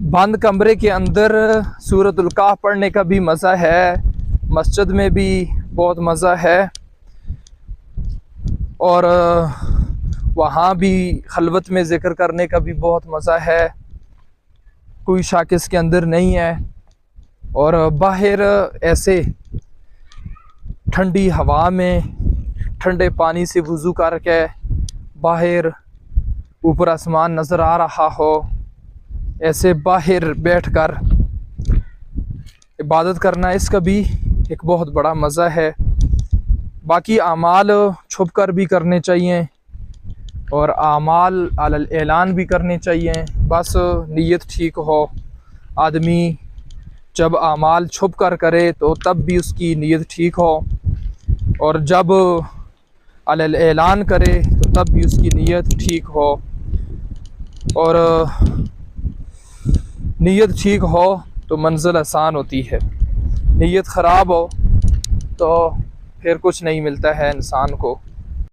बंद कमरे के अंदर सूरतुल कहफ पढ़ने का भी मज़ा है, मस्जिद में भी बहुत मज़ा है, और वहाँ भी खलवत में ज़िक्र करने का भी बहुत मज़ा है। कोई शक इसके अंदर नहीं है। और बाहर ऐसे ठंडी हवा में ठंडे पानी से वज़ू करके बाहर ऊपर आसमान नज़र आ रहा हो, ऐसे बाहर बैठकर इबादत करना, इसका भी एक बहुत बड़ा मज़ा है। बाकी आमाल छुप कर भी करने चाहिए और आमाल अलल ऐलान भी करने चाहिए, बस नीयत ठीक हो। आदमी जब आमाल छुप कर करे तो तब भी उसकी नीयत ठीक हो, और जब अलल ऐलान करे तो तब भी उसकी नीयत ठीक हो। और नीयत ठीक हो तो मंजिल आसान होती है, नीयत ख़राब हो तो फिर कुछ नहीं मिलता है इंसान को।